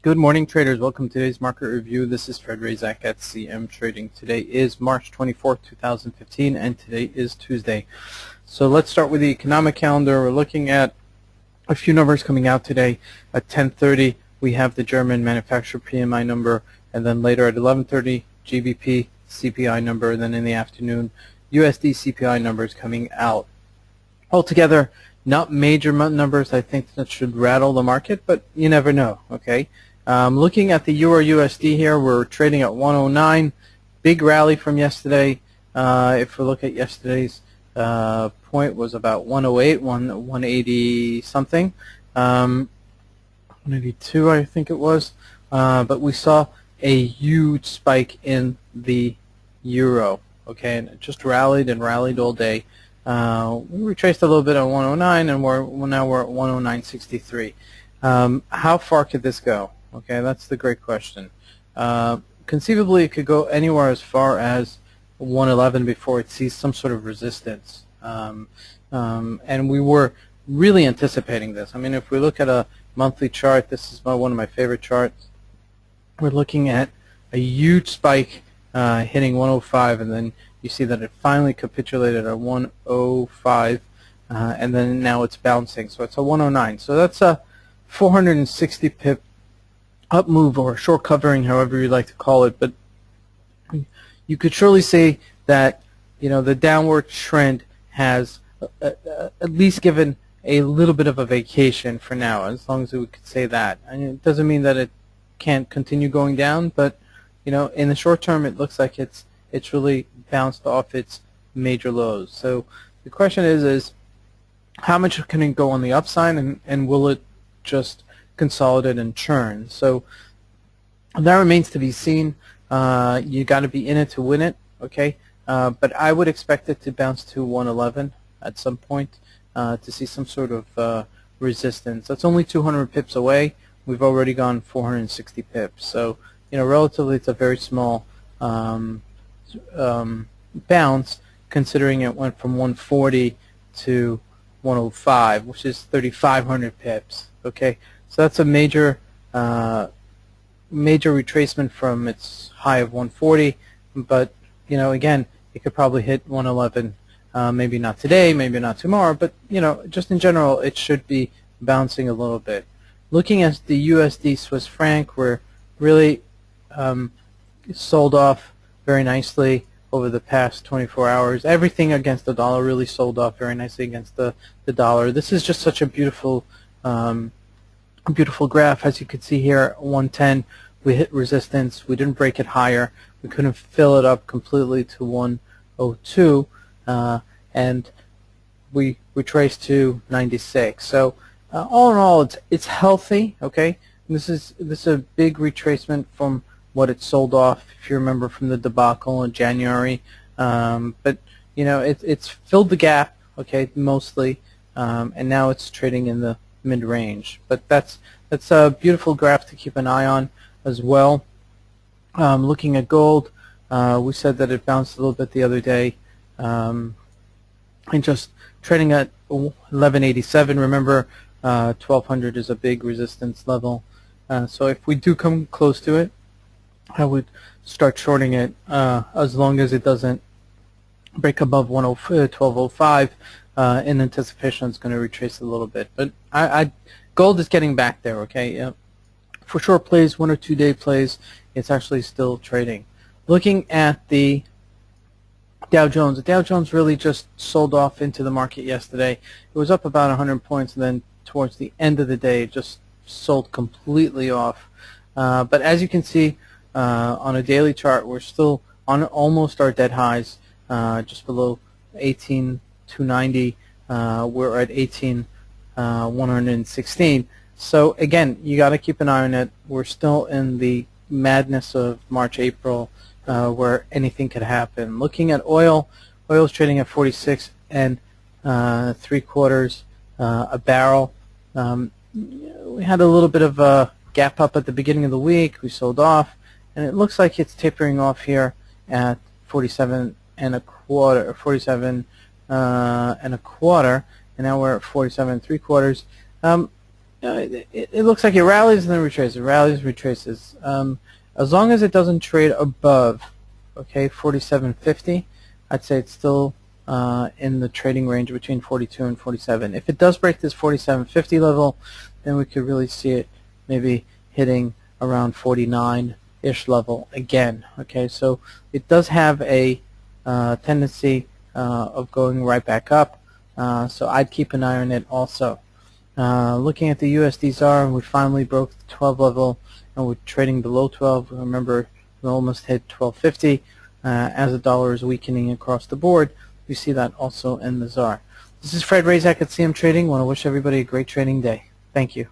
Good morning, traders. Welcome to today's market review. This is Razak at CMTrading. Today is March 24th, 2015, and today is Tuesday. So let's start with the economic calendar. We're looking at a few numbers coming out today. At 10:30, we have the German manufacturer PMI number, and then later at 11:30, GBP CPI number, and then in the afternoon, USD CPI numbers coming out. Altogether, not major numbers. I think that should rattle the market, but you never know, okay? Looking at the Euro USD here, we're trading at 109. Big rally from yesterday. If we look at yesterday's point was about 108, 180 something, 182 I think it was. But we saw a huge spike in the Euro, okay, and it just rallied and rallied all day. We retraced a little bit at 109, and now we're at 109.63. How far could this go? Okay, that's the great question. Conceivably, it could go anywhere as far as 111 before it sees some sort of resistance. And we were really anticipating this. I mean, if we look at a monthly chart, this is one of my favorite charts. We're looking at a huge spike hitting 105, and then you see that it finally capitulated at 105, and then now it's bouncing. So it's a 109. So that's a 460 pip up move, or short covering, however you like to call it. But you could surely say that the downward trend has at least given a little bit of a vacation for now, as long as we could say that. And it doesn't mean that it can't continue going down, but in the short term, it looks like it's really bounced off its major lows. So the question is how much can it go on the upside, and will it just consolidate and churn? So that remains to be seen. You got to be in it to win it, okay? But I would expect it to bounce to 111 at some point to see some sort of resistance. That's only 200 pips away. We've already gone 460 pips. So relatively, it's a very small bounce, considering it went from 140 to 105, which is 3,500 pips. Okay, so that's a major retracement from its high of 140. But again, it could probably hit 111. Maybe not today, maybe not tomorrow, but just in general, it should be bouncing a little bit. Looking at the USD Swiss franc, we're really sold off very nicely over the past 24 hours. Everything against the dollar really sold off very nicely against the dollar. This is just such a beautiful graph. As you can see here, 110, we hit resistance. We didn't break it higher. We couldn't fill it up completely to 102, and we retraced to 96. So all in all, it's healthy. Okay, this is a big retracement from what it sold off, if you remember, from the debacle in January. But it's filled the gap, okay, mostly, and now it's trading in the mid-range. But that's a beautiful graph to keep an eye on as well. Looking at gold, we said that it bounced a little bit the other day, and just trading at 1187. Remember, 1200 is a big resistance level. So if we do come close to it, I would start shorting it as long as it doesn't break above 1205 in anticipation it's going to retrace a little bit. But gold is getting back there, okay? For short plays, 1 or 2 day plays, it's actually still trading. Looking at the Dow Jones, the Dow Jones really just sold off into the market yesterday. It was up about 100 points, and then towards the end of the day, it just sold completely off. But as you can see, on a daily chart, we're still on almost our dead highs, just below 18,290. We're at 18,116. So again, you got to keep an eye on it. We're still in the madness of March, April, where anything could happen. Looking at oil, oil's trading at 46 and 3/4 a barrel. We had a little bit of a gap up at the beginning of the week. We sold off, and it looks like it's tapering off here at 47 and a quarter, 47 and a quarter, and now we're at 47 3/4. it looks like it rallies and then retraces, rallies, retraces. As long as it doesn't trade above, okay, 47.50, I'd say it's still in the trading range between 42 and 47. If it does break this 47.50 level, then we could really see it maybe hitting around 49-ish level again. Okay, so it does have a tendency of going right back up, so I'd keep an eye on it also. Looking at the USD-ZAR, we finally broke the 12 level, and we're trading below 12. Remember, we almost hit 12.50. As the dollar is weakening across the board, we see that also in the ZAR. This is Fred Razak at CM Trading. I want to wish everybody a great trading day. Thank you.